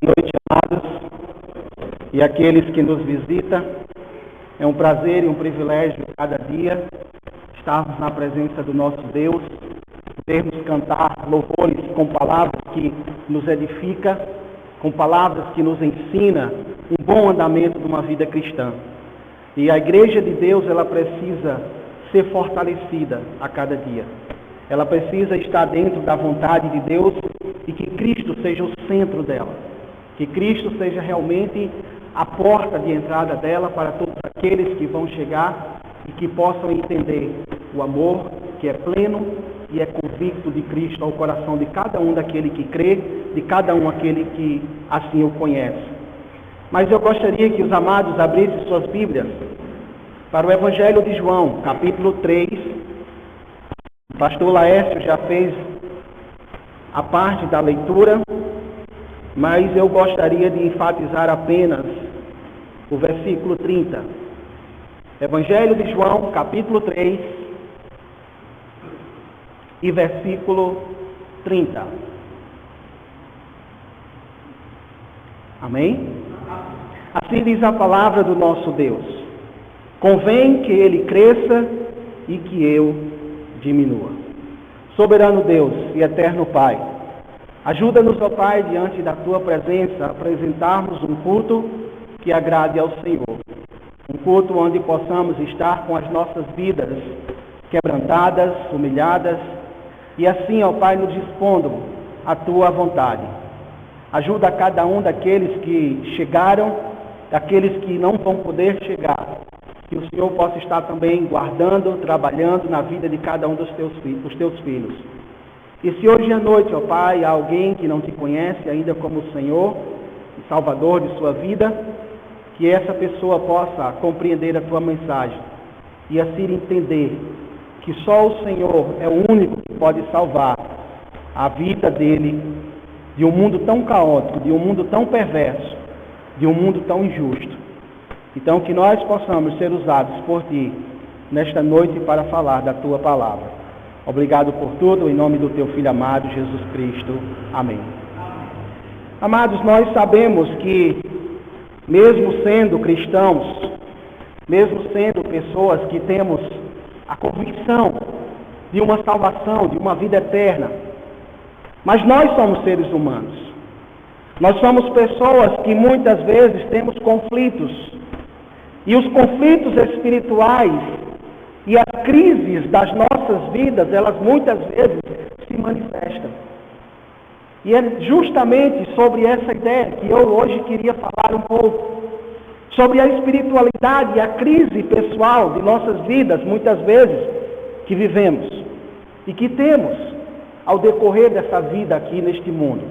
noite, amados, e aqueles que nos visitam. É um prazer e um privilégio cada dia estarmos na presença do nosso Deus, podermos cantar louvores com palavras que nos edificam, com palavras que nos ensinam um bom andamento de uma vida cristã. E a igreja de Deus, ela precisa ser fortalecida a cada dia. Ela precisa estar dentro da vontade de Deus e que Cristo seja o centro dela. Que Cristo seja realmente a porta de entrada dela para todos aqueles que vão chegar e que possam entender o amor que é pleno e é convicto de Cristo ao coração de cada um daquele que crê, de cada um aquele que assim o conhece. Mas eu gostaria que os amados abrissem suas Bíblias para o Evangelho de João, capítulo 3. O pastor Laércio já fez a parte da leitura, mas eu gostaria de enfatizar apenas o versículo 30. Evangelho de João, capítulo 3, e versículo 30. Amém? Assim diz a palavra do nosso Deus: convém que ele cresça e que eu diminua. Soberano Deus e eterno Pai, ajuda-nos, ó Pai, diante da Tua presença, a apresentarmos um culto que agrade ao Senhor. Um culto onde possamos estar com as nossas vidas quebrantadas, humilhadas, e assim, ó Pai, nos dispondo à Tua vontade. Ajuda a cada um daqueles que chegaram, daqueles que não vão poder chegar, que o Senhor possa estar também guardando, trabalhando na vida de cada um dos Teus filhos. E se hoje à noite, ó Pai, há alguém que não Te conhece ainda como Senhor e Salvador de sua vida, que essa pessoa possa compreender a Tua mensagem e assim entender que só o Senhor é o único que pode salvar a vida dele de um mundo tão caótico, de um mundo tão perverso, de um mundo tão injusto. Então, que nós possamos ser usados por Ti nesta noite para falar da Tua palavra. Obrigado por tudo, em nome do Teu Filho amado, Jesus Cristo. Amém. Amados, nós sabemos que, mesmo sendo cristãos, mesmo sendo pessoas que temos a convicção de uma salvação, de uma vida eterna, mas nós somos seres humanos. Nós somos pessoas que muitas vezes temos conflitos. E os conflitos espirituais e as crises das nossas vidas, elas muitas vezes se manifestam. E é justamente sobre essa ideia que eu hoje queria falar um pouco. Sobre a espiritualidade e a crise pessoal de nossas vidas, muitas vezes, que vivemos. E que temos ao decorrer dessa vida aqui neste mundo.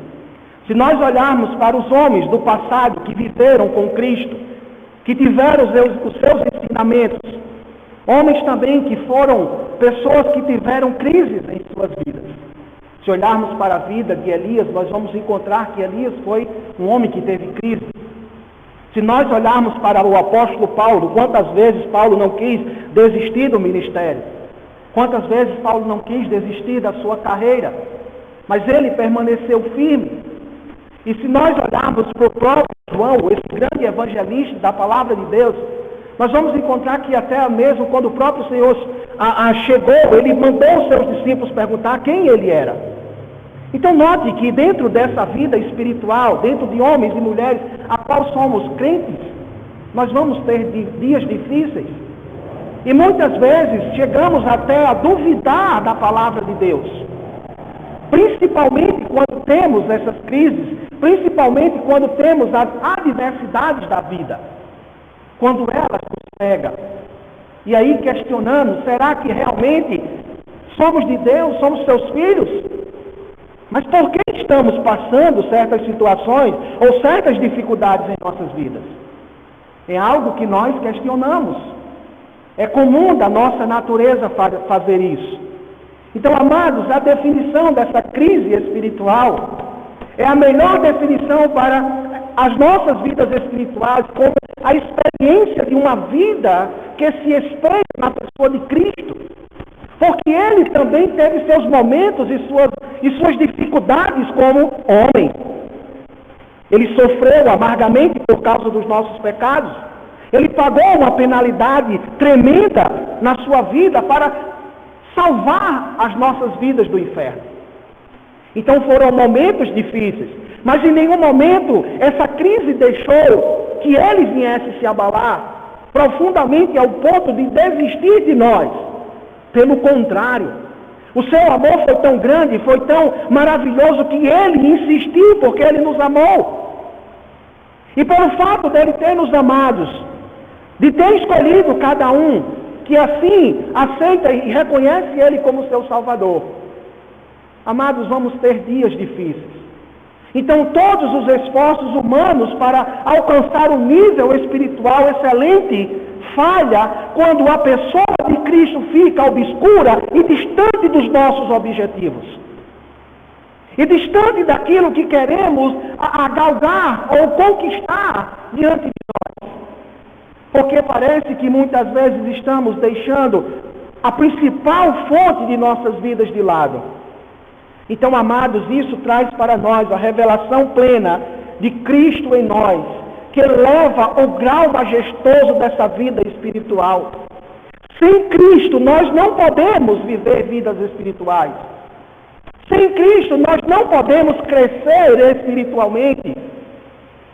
Se nós olharmos para os homens do passado que viveram com Cristo, que tiveram os seus ensinamentos, homens também que foram pessoas que tiveram crises em suas vidas. Se olharmos para a vida de Elias, nós vamos encontrar que Elias foi um homem que teve crise. Se nós olharmos para o apóstolo Paulo, quantas vezes Paulo não quis desistir do ministério? Quantas vezes Paulo não quis desistir da sua carreira? Mas ele permaneceu firme. E se nós olharmos para o próprio João, esse grande evangelista da palavra de Deus, nós vamos encontrar que até mesmo quando o próprio Senhor chegou, ele mandou os seus discípulos perguntar quem ele era. Então note que dentro dessa vida espiritual, dentro de homens e mulheres a qual somos crentes, nós vamos ter dias difíceis. E muitas vezes chegamos até a duvidar da palavra de Deus. Principalmente quando temos essas crises, principalmente quando temos as adversidades da vida. Quando elas nos pegam. E aí questionamos, será que realmente somos de Deus, somos seus filhos? Mas por que estamos passando certas situações ou certas dificuldades em nossas vidas? É algo que nós questionamos. É comum da nossa natureza fazer isso. Então, amados, a definição dessa crise espiritual é a melhor definição para as nossas vidas espirituais, como a experiência de uma vida que se expressa na pessoa de Cristo. Porque ele também teve seus momentos e suas dificuldades como homem. Ele sofreu amargamente por causa dos nossos pecados. Ele pagou uma penalidade tremenda na sua vida para salvar as nossas vidas do inferno. Então foram momentos difíceis, mas em nenhum momento essa crise deixou que ele viesse se abalar profundamente ao ponto de desistir de nós. Pelo contrário, o seu amor foi tão grande, foi tão maravilhoso que ele insistiu porque ele nos amou. E pelo fato dele ter nos amados, de ter escolhido cada um que assim aceita e reconhece ele como seu Salvador, amados, vamos ter dias difíceis. Então todos os esforços humanos para alcançar um nível espiritual excelente falha quando a pessoa de Cristo fica obscura e distante dos nossos objetivos. E distante daquilo que queremos galgar ou conquistar diante de nós. Porque parece que muitas vezes estamos deixando a principal fonte de nossas vidas de lado. Então, amados, isso traz para nós a revelação plena de Cristo em nós, que eleva o grau majestoso dessa vida espiritual. Sem Cristo, nós não podemos viver vidas espirituais. Sem Cristo, nós não podemos crescer espiritualmente.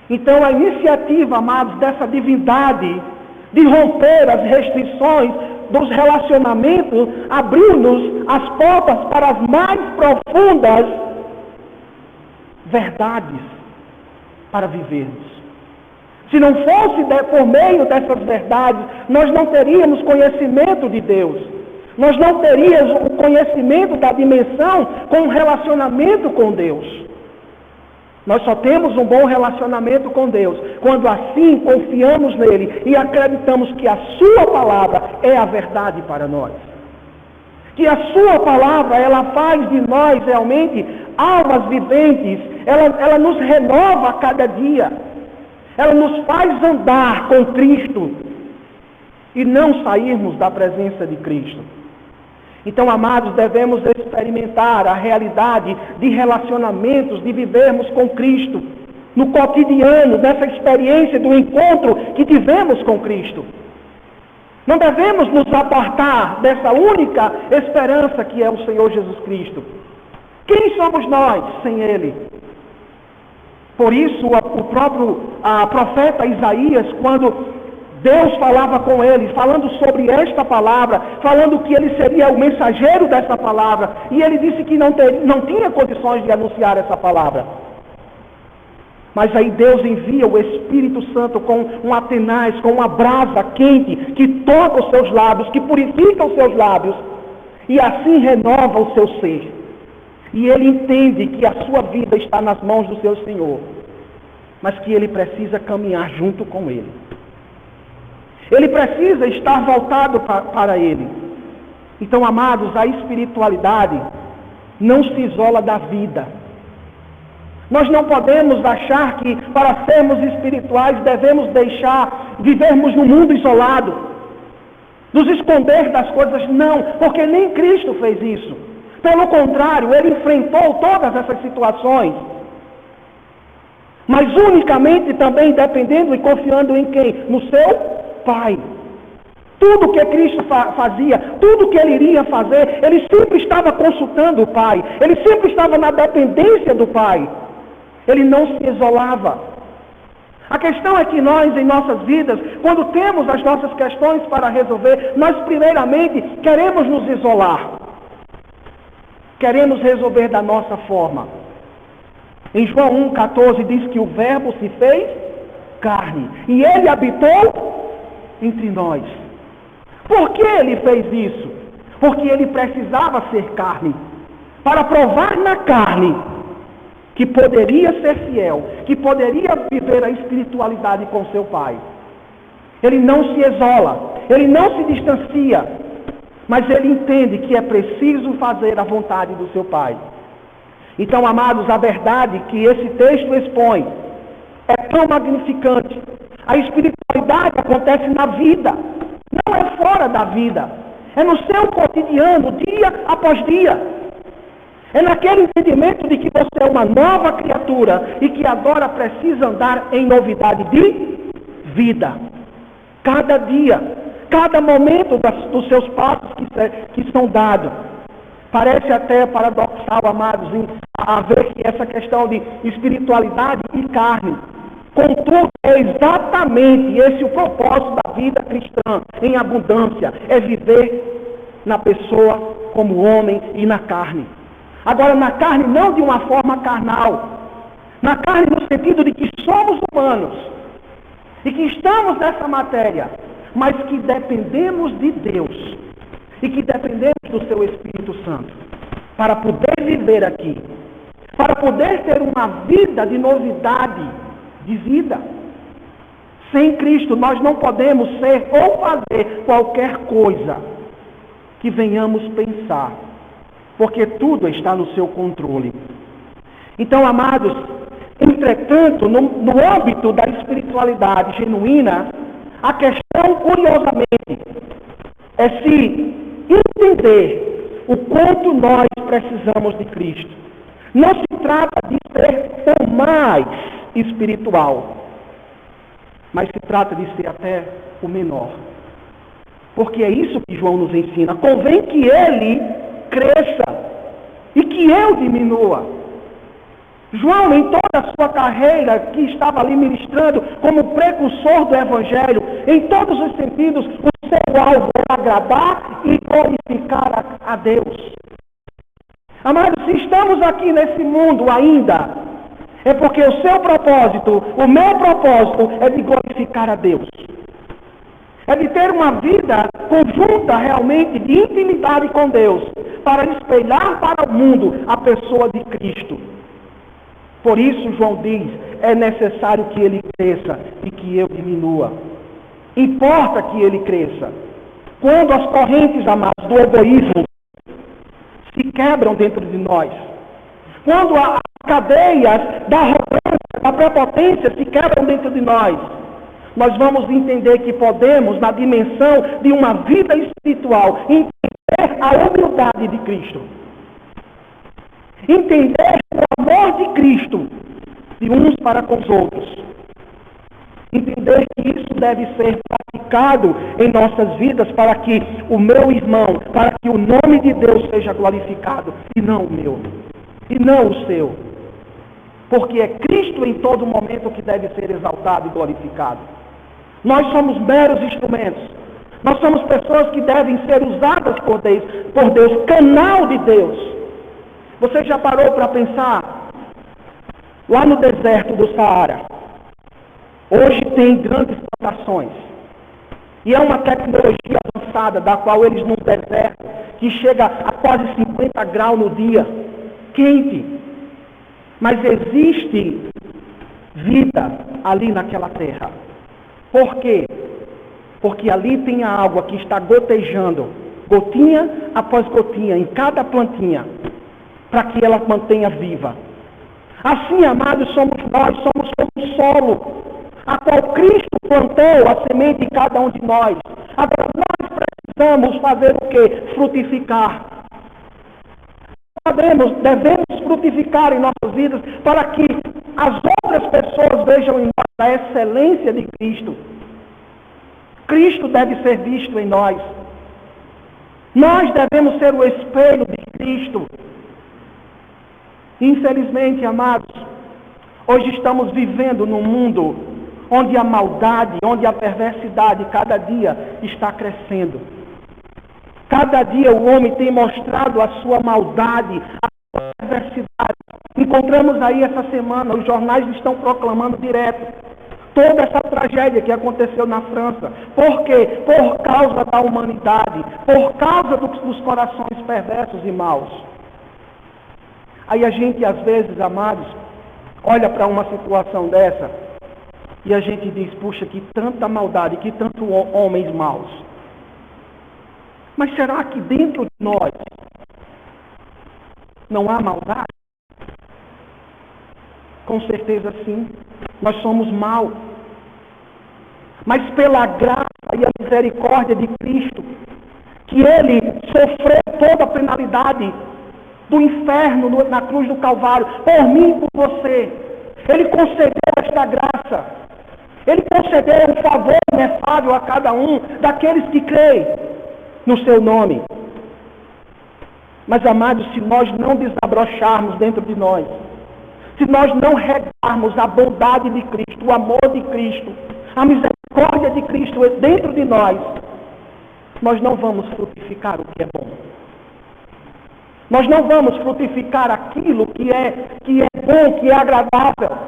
Então, a iniciativa, amados, dessa divindade de romper as restrições dos relacionamentos, abriu-nos as portas para as mais profundas verdades para vivermos. Se não fosse por meio dessas verdades, nós não teríamos conhecimento de Deus. Nós não teríamos o conhecimento da dimensão com relacionamento com Deus. Nós só temos um bom relacionamento com Deus quando assim confiamos nele e acreditamos que a sua palavra é a verdade para nós. Que a sua palavra, ela faz de nós realmente almas viventes, ela nos renova a cada dia. Ela nos faz andar com Cristo e não sairmos da presença de Cristo. Então, amados, devemos experimentar a realidade de relacionamentos, de vivermos com Cristo, no cotidiano, dessa experiência do encontro que tivemos com Cristo. Não devemos nos apartar dessa única esperança que é o Senhor Jesus Cristo. Quem somos nós sem Ele? Por isso, o próprio profeta Isaías, quando Deus falava com ele, falando sobre esta palavra, falando que ele seria o mensageiro dessa palavra, e ele disse que não tinha condições de anunciar essa palavra. Mas aí Deus envia o Espírito Santo com um atenaz, com uma brasa quente, que toca os seus lábios, que purifica os seus lábios, e assim renova o seu ser. E ele entende que a sua vida está nas mãos do seu Senhor, mas que ele precisa caminhar junto com ele. Ele precisa estar voltado para Ele. Então, amados, a espiritualidade não se isola da vida. Nós não podemos achar que para sermos espirituais devemos vivermos no mundo isolado, nos esconder das coisas. Não, porque nem Cristo fez isso. Pelo contrário, Ele enfrentou todas essas situações. Mas unicamente também dependendo e confiando em quem? No seu Pai. Tudo que Cristo fazia, tudo que Ele iria fazer, Ele sempre estava consultando o Pai. Ele sempre estava na dependência do Pai. Ele não se isolava. A questão é que nós, em nossas vidas, quando temos as nossas questões para resolver, nós primeiramente queremos nos isolar. Queremos resolver da nossa forma. Em João 1,14 diz que o Verbo se fez carne e Ele habitou entre nós. Por que Ele fez isso? Porque Ele precisava ser carne, para provar na carne que poderia ser fiel, que poderia viver a espiritualidade com seu Pai. Ele não se isola, Ele não se distancia, mas Ele entende que é preciso fazer a vontade do seu Pai. Então, amados, a verdade que esse texto expõe é tão magnificante. A espiritualidade acontece na vida, não é fora da vida. É no seu cotidiano, dia após dia. É naquele entendimento de que você é uma nova criatura e que agora precisa andar em novidade de vida. Cada dia, cada momento dos seus passos que são dados. Parece até paradoxal, amados, a ver que essa questão de espiritualidade e carne. Contudo, é exatamente esse o propósito da vida cristã em abundância. É viver na pessoa como homem e na carne. Agora, na carne não de uma forma carnal. Na carne no sentido de que somos humanos. E que estamos nessa matéria. Mas que dependemos de Deus. E que dependemos do seu Espírito Santo. Para poder viver aqui. Para poder ter uma vida de novidade de vida. Sem Cristo nós não podemos ser ou fazer qualquer coisa que venhamos pensar. Porque tudo está no seu controle. Então, amados, entretanto, no âmbito da espiritualidade genuína, a questão, curiosamente, é se entender o quanto nós precisamos de Cristo. Não se trata de ser o mais espiritual, mas se trata de ser até o menor. Porque é isso que João nos ensina. Convém que ele cresça e que eu diminua. João, em toda a sua carreira, que estava ali ministrando como precursor do Evangelho, em todos os sentidos, o seu alvo é agradar e glorificar a Deus. Amados, se estamos aqui nesse mundo ainda, é porque o seu propósito, o meu propósito, é de glorificar a Deus. É de ter uma vida conjunta realmente de intimidade com Deus, para espelhar para o mundo a pessoa de Cristo. Por isso, João diz, é necessário que ele cresça e que eu diminua. Importa que ele cresça. Quando as correntes, amados, do egoísmo se quebram dentro de nós, quando as cadeias da arrogância, da prepotência se quebram dentro de nós vamos entender que podemos, na dimensão de uma vida espiritual, entender a humildade de Cristo. Entender o amor de Cristo de uns para com os outros. Entender que isso deve ser praticado em nossas vidas para que o meu irmão, para que o nome de Deus seja glorificado, e não o meu, e não o seu. Porque é Cristo em todo momento que deve ser exaltado e glorificado. Nós somos meros instrumentos. Nós somos pessoas que devem ser usadas por Deus, canal de Deus. Você já parou para pensar? Lá no deserto do Saara, hoje tem grandes plantações. E é uma tecnologia avançada, da qual eles no deserto, que chega a quase 50 graus no dia, quente. Mas existe vida ali naquela terra. Por quê? Porque ali tem a água que está gotejando, gotinha após gotinha, em cada plantinha, para que ela mantenha viva. Assim, amados, somos nós, somos como o solo, a qual Cristo plantou a semente em cada um de nós. Agora, nós precisamos fazer o quê? Frutificar. Devemos frutificar em nossas vidas para que as outras pessoas vejam em nós a excelência de Cristo. Cristo deve ser visto em nós. Nós devemos ser o espelho de Cristo. Infelizmente, amados, hoje estamos vivendo num mundo onde a maldade, onde a perversidade cada dia está crescendo. Cada dia o homem tem mostrado a sua maldade, a sua perversidade. Encontramos aí essa semana, os jornais estão proclamando direto toda essa tragédia que aconteceu na França. Por quê? Por causa da humanidade, por causa dos corações perversos e maus. Aí a gente, às vezes, amados, olha para uma situação dessa e a gente diz, puxa, que tanta maldade, que tantos homens maus. Mas será que dentro de nós não há maldade? Com certeza sim, nós somos maus. Mas pela graça e a misericórdia de Cristo, que Ele sofreu toda a penalidade do inferno na cruz do Calvário, por mim e por você. Ele concedeu esta graça. Ele concedeu um favor inefável a cada um daqueles que creem no seu nome. Mas, amados, se nós não desabrocharmos dentro de nós, se nós não regarmos a bondade de Cristo, o amor de Cristo, a misericórdia de Cristo dentro de nós não vamos frutificar o que é bom. Nós não vamos frutificar aquilo que é bom, que é agradável.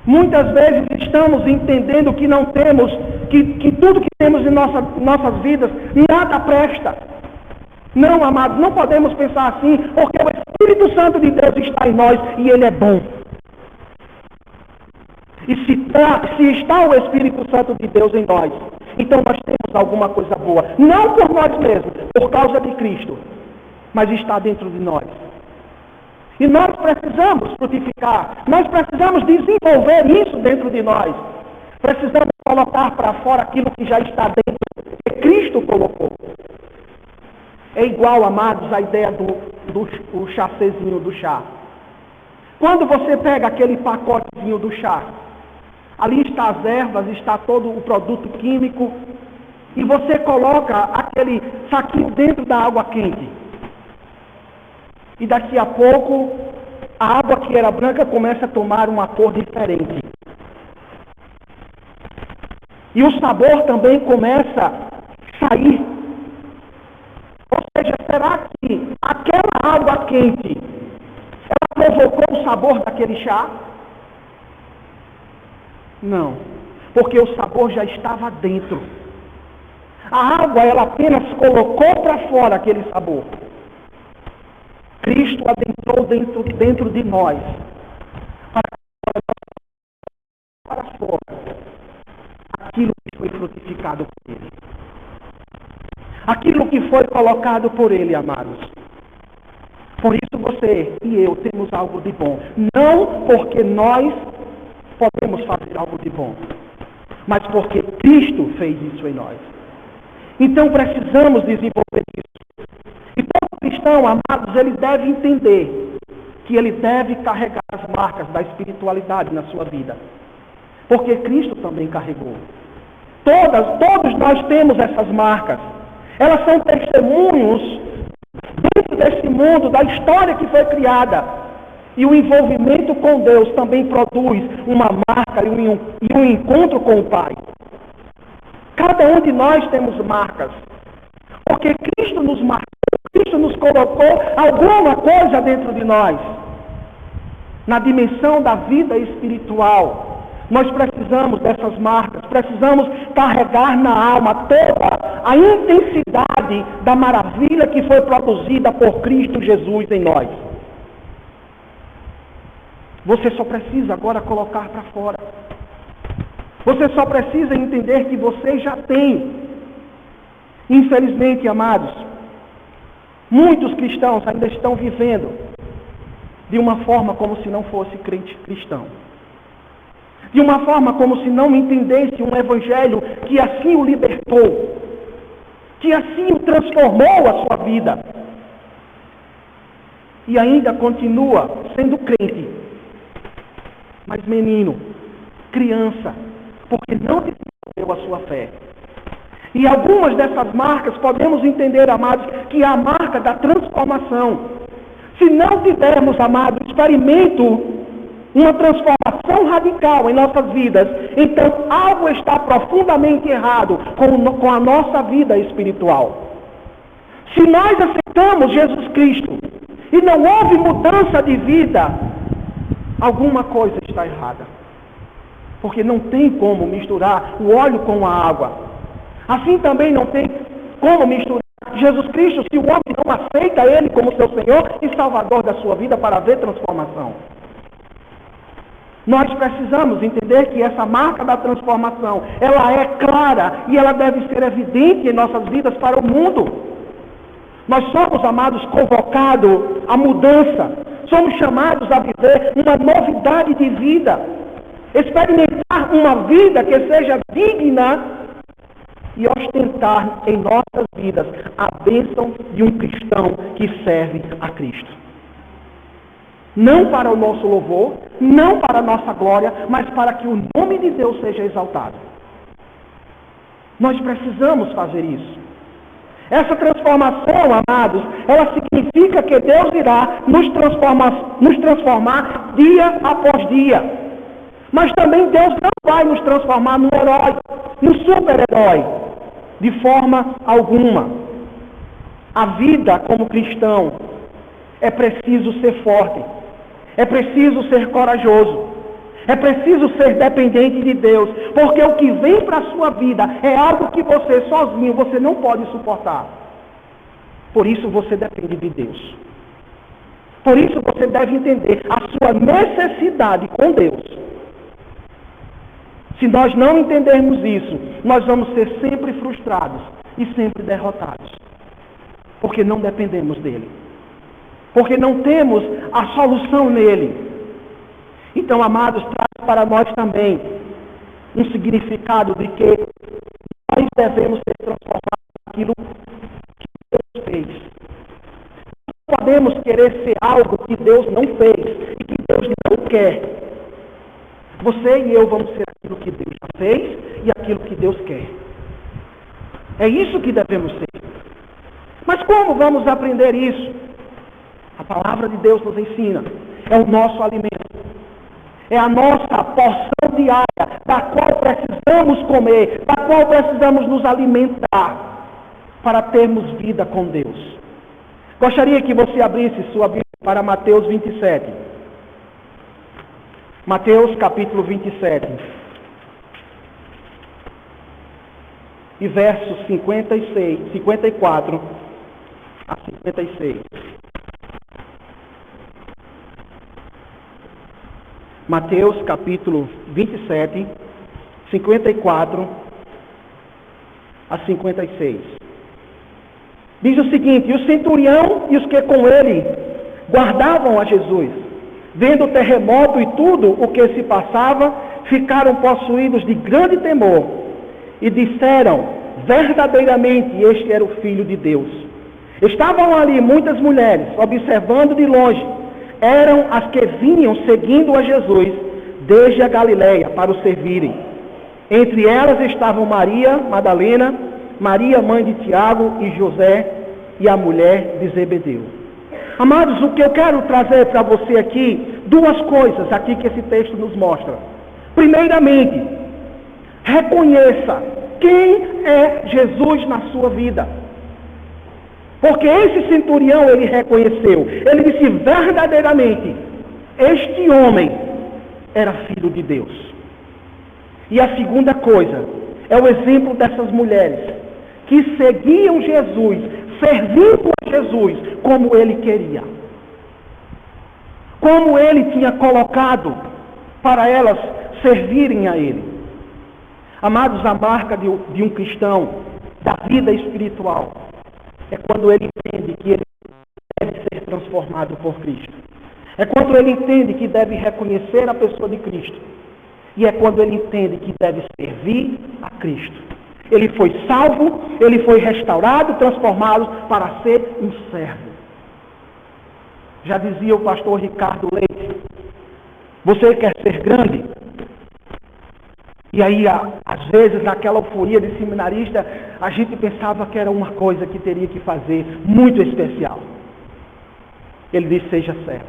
Muitas vezes estamos entendendo que não temos, que tudo que temos em nossas vidas, nada presta. Não, amados, não podemos pensar assim, porque o Espírito Santo de Deus está em nós e Ele é bom. E se está o Espírito Santo de Deus em nós, então nós temos alguma coisa boa. Não por nós mesmos, por causa de Cristo, mas está dentro de nós. E nós precisamos frutificar, nós precisamos desenvolver isso dentro de nós. Precisamos colocar para fora aquilo que já está dentro, que Cristo colocou. É igual, amados, a ideia do chacezinho do chá. Quando você pega aquele pacotezinho do chá, ali está as ervas, está todo o produto químico, e você coloca aquele saquinho dentro da água quente. E daqui a pouco, a água que era branca começa a tomar uma cor diferente. E o sabor também começa a sair. Ou seja, será que aquela água quente, ela provocou o sabor daquele chá? Não, porque o sabor já estava dentro. A água, ela apenas colocou para fora aquele sabor. Cristo adentrou dentro de nós, para fora, aquilo que foi frutificado por Ele. Aquilo que foi colocado por Ele, amados. Por isso você e eu temos algo de bom. Não porque nós podemos fazer algo de bom, mas porque Cristo fez isso em nós. Então precisamos desenvolver isso. E todo cristão, amados, ele deve entender que ele deve carregar as marcas da espiritualidade na sua vida. Porque Cristo também carregou. Todos nós temos essas marcas. Elas são testemunhos dentro desse mundo, da história que foi criada. E o envolvimento com Deus também produz uma marca e um encontro com o Pai. Cada um de nós temos marcas. Porque Cristo nos marcou, Cristo nos colocou alguma coisa dentro de nós. Na dimensão da vida espiritual. Nós precisamos dessas marcas, precisamos carregar na alma toda a intensidade da maravilha que foi produzida por Cristo Jesus em nós. Você só precisa agora colocar para fora. Você só precisa entender que você já tem. Infelizmente, amados, muitos cristãos ainda estão vivendo de uma forma como se não fosse crente cristão. De uma forma como se não entendesse um evangelho que assim o libertou, que assim o transformou a sua vida. E ainda continua sendo crente, mas menino, criança, porque não desenvolveu a sua fé. E algumas dessas marcas podemos entender, amados, que é a marca da transformação. Se não tivermos, amados, experimento uma transformação radical em nossas vidas, então algo está profundamente errado com a nossa vida espiritual. Se nós aceitamos Jesus Cristo e não houve mudança de vida, alguma coisa está errada. Porque não tem como misturar o óleo com a água. Assim também não tem como misturar Jesus Cristo se o homem não aceita Ele como seu Senhor e Salvador da sua vida para ver transformação. Nós precisamos entender que essa marca da transformação, ela é clara e ela deve ser evidente em nossas vidas para o mundo. Nós somos, amados, convocados à mudança. Somos chamados a viver uma novidade de vida. Experimentar uma vida que seja digna e ostentar em nossas vidas a bênção de um cristão que serve a Cristo. Não para o nosso louvor, não para a nossa glória, mas para que o nome de Deus seja exaltado. Nós precisamos fazer isso. Essa transformação, amados, ela significa que Deus irá nos transformar dia após dia. Mas também Deus não vai nos transformar num herói, num super-herói, de forma alguma. A vida como cristão é preciso ser forte, é preciso ser corajoso, é preciso ser dependente de Deus, porque o que vem para a sua vida é algo que você sozinho, você não pode suportar. Por isso você depende de Deus. Por isso você deve entender a sua necessidade com Deus. Se nós não entendermos isso, nós vamos ser sempre frustrados e sempre derrotados. Porque não dependemos dele. Porque não temos a solução nele. Então, amados, traz para nós também um significado de que nós devemos ser transformados naquilo que Deus fez. Não podemos querer ser algo que Deus não fez e que Deus não quer. Você e eu vamos ser aquilo que Deus já fez e aquilo que Deus quer. É isso que devemos ser. Mas como vamos aprender isso? A palavra de Deus nos ensina. É o nosso alimento. É a nossa porção diária, da qual precisamos comer, da qual precisamos nos alimentar, para termos vida com Deus. Gostaria que você abrisse sua Bíblia para Mateus 27. Mateus capítulo 27. E versos 54 a 56. Mateus capítulo 27, 54 a 56. Diz o seguinte: e o centurião e os que com ele guardavam a Jesus, vendo o terremoto e tudo o que se passava, ficaram possuídos de grande temor e disseram: verdadeiramente este era o Filho de Deus. Estavam ali muitas mulheres, observando de longe. Eram as que vinham seguindo a Jesus desde a Galileia para o servirem. Entre elas estavam Maria Madalena, Maria mãe de Tiago e José e a mulher de Zebedeu. Amados, o que eu quero trazer para você aqui, duas coisas aqui que esse texto nos mostra. Primeiramente, reconheça quem é Jesus na sua vida. Porque esse centurião, ele reconheceu, ele disse verdadeiramente, este homem era filho de Deus. E a segunda coisa, é o exemplo dessas mulheres, que seguiam Jesus, servindo a Jesus como ele queria. Como ele tinha colocado para elas servirem a ele. Amados, a marca de um cristão, da vida espiritual, é quando ele entende que ele deve ser transformado por Cristo. É quando ele entende que deve reconhecer a pessoa de Cristo. E é quando ele entende que deve servir a Cristo. Ele foi salvo, ele foi restaurado, transformado para ser um servo. Já dizia o pastor Ricardo Leite: você quer ser grande? E aí, às vezes, naquela euforia de seminarista, a gente pensava que era uma coisa que teria que fazer muito especial. Ele disse: seja servo,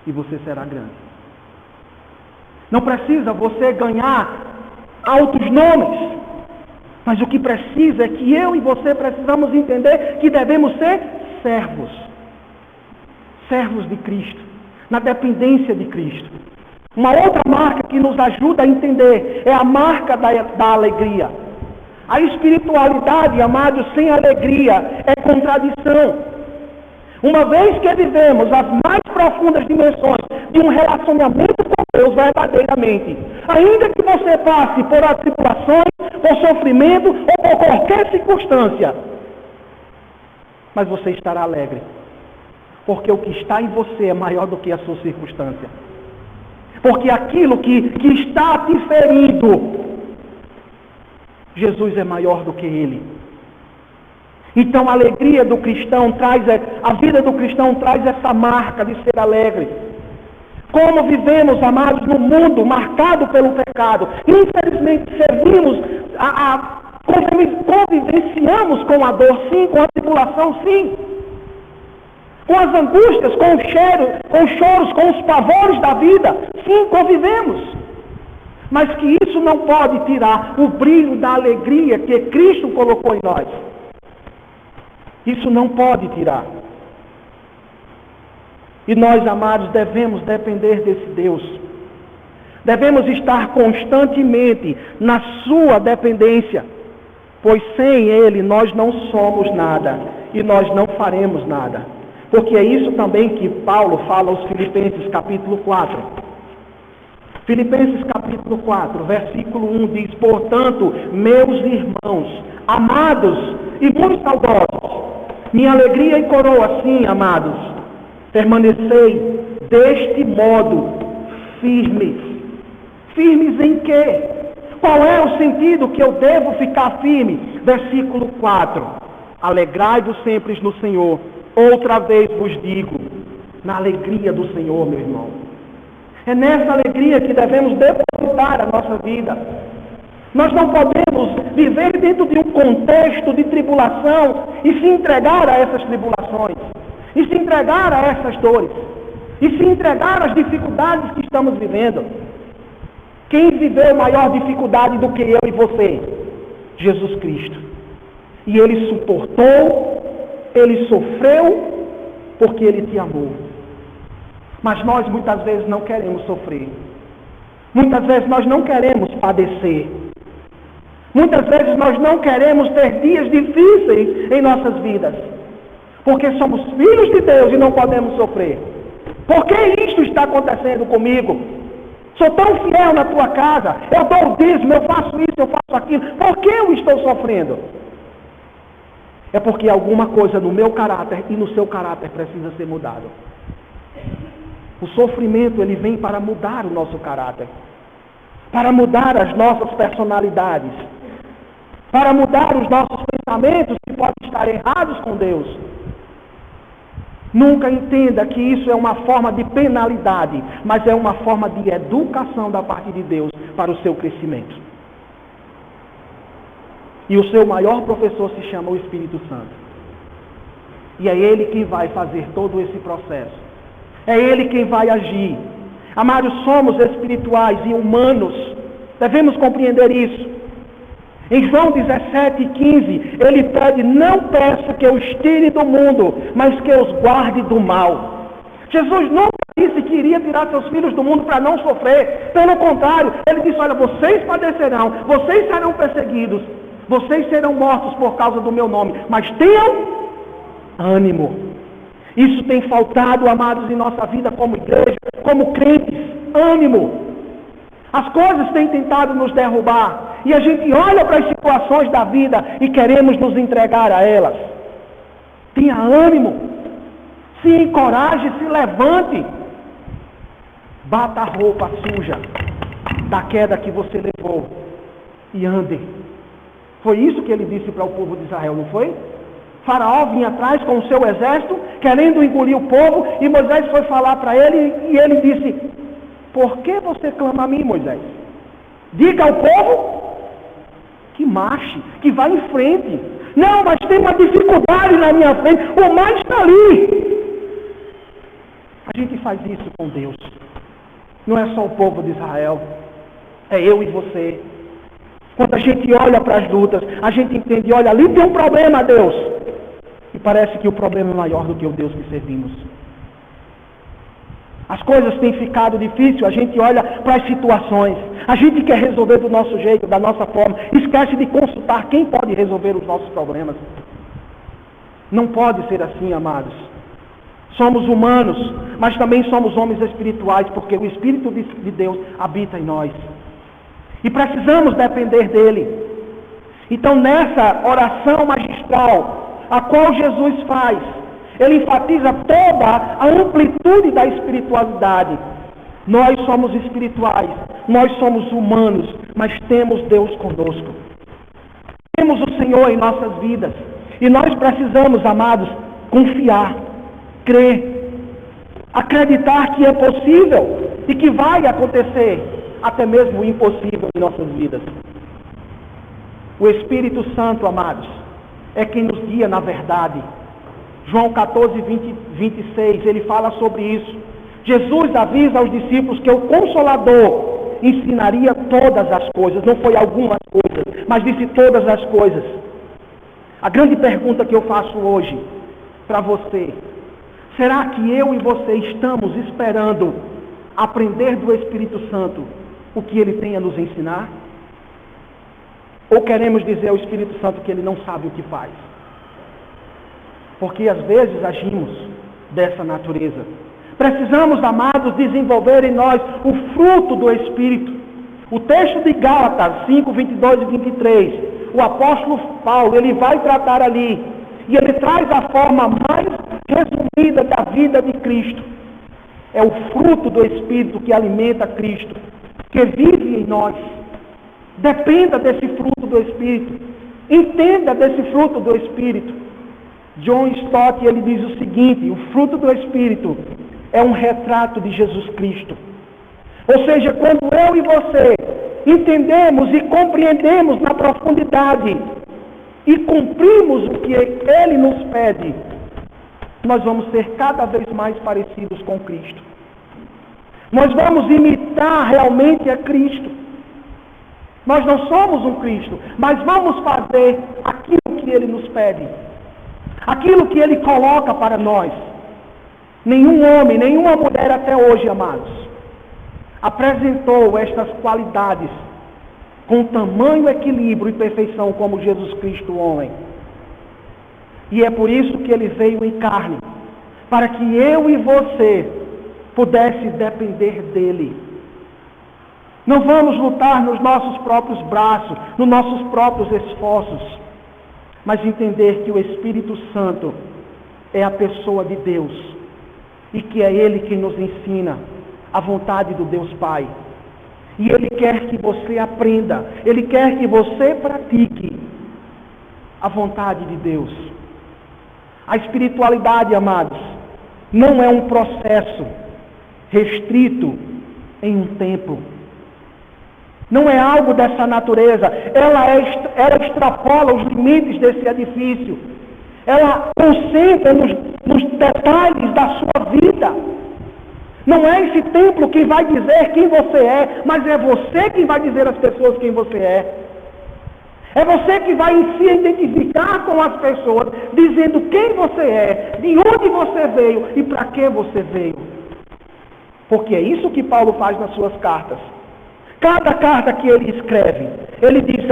e você será grande. Não precisa você ganhar altos nomes, mas o que precisa é que eu e você precisamos entender que devemos ser servos. Servos de Cristo, na dependência de Cristo. Uma outra marca que nos ajuda a entender é a marca da alegria. A espiritualidade, amados, sem alegria é contradição. Uma vez que vivemos as mais profundas dimensões de um relacionamento com Deus verdadeiramente, ainda que você passe por atribulações, por sofrimento ou por qualquer circunstância, mas você estará alegre, porque o que está em você é maior do que a sua circunstância. Porque aquilo que está te ferindo Jesus é maior do que ele. Então a alegria do cristão a vida do cristão traz essa marca de ser alegre. Como vivemos, amados, num mundo marcado pelo pecado, infelizmente convivenciamos com a dor, sim, com a tribulação, sim, com as angústias, com os choros, com os pavores da vida, sim, convivemos. Mas que isso não pode tirar o brilho da alegria que Cristo colocou em nós. Isso não pode tirar. E nós, amados, devemos depender desse Deus. Devemos estar constantemente na sua dependência, pois sem Ele nós não somos nada e nós não faremos nada. Porque é isso também que Paulo fala aos Filipenses capítulo 4. Filipenses capítulo 4, versículo 1 diz: portanto, meus irmãos, amados e muito saudosos, minha alegria e coroa, sim, amados, permanecei deste modo firmes. Firmes em quê? Qual é o sentido que eu devo ficar firme? Versículo 4. Alegrai-vos sempre no Senhor. Outra vez vos digo, na alegria do Senhor, meu irmão. É nessa alegria que devemos depositar a nossa vida. Nós não podemos viver dentro de um contexto de tribulação e se entregar a essas tribulações, e se entregar a essas dores, e se entregar às dificuldades que estamos vivendo. Quem viveu maior dificuldade do que eu e você? Jesus Cristo. E Ele suportou, Ele sofreu, porque Ele te amou. Mas nós muitas vezes não queremos sofrer. Muitas vezes nós não queremos padecer. Muitas vezes nós não queremos ter dias difíceis em nossas vidas. Porque somos filhos de Deus e não podemos sofrer. Por que isto está acontecendo comigo? Sou tão fiel na tua casa, eu dou o dízimo, eu faço isso, eu faço aquilo. Por que eu estou sofrendo? É porque alguma coisa no meu caráter e no seu caráter precisa ser mudado. O sofrimento, ele vem para mudar o nosso caráter, para mudar as nossas personalidades, para mudar os nossos pensamentos que podem estar errados com Deus. Nunca entenda que isso é uma forma de penalidade, mas é uma forma de educação da parte de Deus para o seu crescimento. E o seu maior professor se chama o Espírito Santo. E é Ele quem vai fazer todo esse processo. É Ele quem vai agir. Amados, somos espirituais e humanos. Devemos compreender isso. Em João 17:15, Ele pede: não peço que os tire do mundo, mas que os guarde do mal. Jesus nunca disse que iria tirar seus filhos do mundo para não sofrer. Pelo contrário, Ele disse: olha, vocês padecerão, vocês serão perseguidos, vocês serão mortos por causa do meu nome, mas tenham ânimo. Isso tem faltado, amados, em nossa vida como igreja, como crentes. Ânimo. As coisas têm tentado nos derrubar, e a gente olha para as situações da vida e queremos nos entregar a elas. Tenha ânimo. Se encoraje, se levante. Bata a roupa suja da queda que você levou e ande. Foi isso que ele disse para o povo de Israel, não foi? Faraó vinha atrás com o seu exército, querendo engolir o povo, e Moisés foi falar para ele, e ele disse: por que você clama a mim, Moisés? Diga ao povo que marche, que vá em frente. Não, mas tem uma dificuldade na minha frente, o mar está ali. A gente faz isso com Deus. Não é só o povo de Israel, é eu e você. Quando a gente olha para as lutas, a gente entende: olha, ali tem um problema, Deus. E parece que o problema é maior do que o Deus que servimos. As coisas têm ficado difíceis, a gente olha para as situações, a gente quer resolver do nosso jeito, da nossa forma, esquece de consultar quem pode resolver os nossos problemas. Não pode ser assim, amados. Somos humanos, mas também somos homens espirituais, porque o Espírito de Deus habita em nós. E precisamos depender dele. Então, nessa oração magistral, a qual Jesus faz, ele enfatiza toda a amplitude da espiritualidade. Nós somos espirituais, nós somos humanos, mas temos Deus conosco. Temos o Senhor em nossas vidas. E nós precisamos, amados, confiar, crer, acreditar que é possível e que vai acontecer até mesmo o impossível em nossas vidas. O Espírito Santo, amados, é quem nos guia na verdade. João 14, 26, ele fala sobre isso. Jesus avisa aos discípulos que o Consolador ensinaria todas as coisas. Não foi algumas coisas, mas disse todas as coisas. A grande pergunta que eu faço hoje para você: será que eu e você estamos esperando aprender do Espírito Santo o que ele tem a nos ensinar? Ou queremos dizer ao Espírito Santo que ele não sabe o que faz? Porque às vezes agimos dessa natureza. Precisamos, amados, desenvolver em nós o fruto do Espírito. O texto de Gálatas 5, 22 e 23, o apóstolo Paulo, ele vai tratar ali, e ele traz a forma mais resumida da vida de Cristo. É o fruto do Espírito que alimenta Cristo, que vive em nós. Dependa desse fruto do Espírito. Entenda desse fruto do Espírito. John Stott, ele diz o seguinte: o fruto do Espírito é um retrato de Jesus Cristo. Ou seja, quando eu e você entendemos e compreendemos na profundidade e cumprimos o que Ele nos pede, nós vamos ser cada vez mais parecidos com Cristo. Nós vamos imitar realmente a Cristo. Nós não somos um Cristo, mas vamos fazer aquilo que Ele nos pede, aquilo que Ele coloca para nós. Nenhum homem, nenhuma mulher até hoje, amados, apresentou estas qualidades com tamanho equilíbrio e perfeição como Jesus Cristo, o homem. E é por isso que Ele veio em carne, para que eu e você pudesse depender dEle. Não vamos lutar nos nossos próprios braços, nos nossos próprios esforços, mas entender que o Espírito Santo é a pessoa de Deus e que é Ele quem nos ensina a vontade do Deus Pai. E Ele quer que você aprenda, Ele quer que você pratique a vontade de Deus. A espiritualidade, amados, não é um processo restrito em um tempo. Não é algo dessa natureza. Ela extrapola os limites desse edifício. Ela concentra nos detalhes da sua vida. Não é esse templo quem vai dizer quem você é, mas é você quem vai dizer às pessoas quem você é. É você que vai se identificar com as pessoas, dizendo quem você é, de onde você veio e para que você veio. Porque é isso que Paulo faz nas suas cartas. Cada carta que ele escreve, ele diz: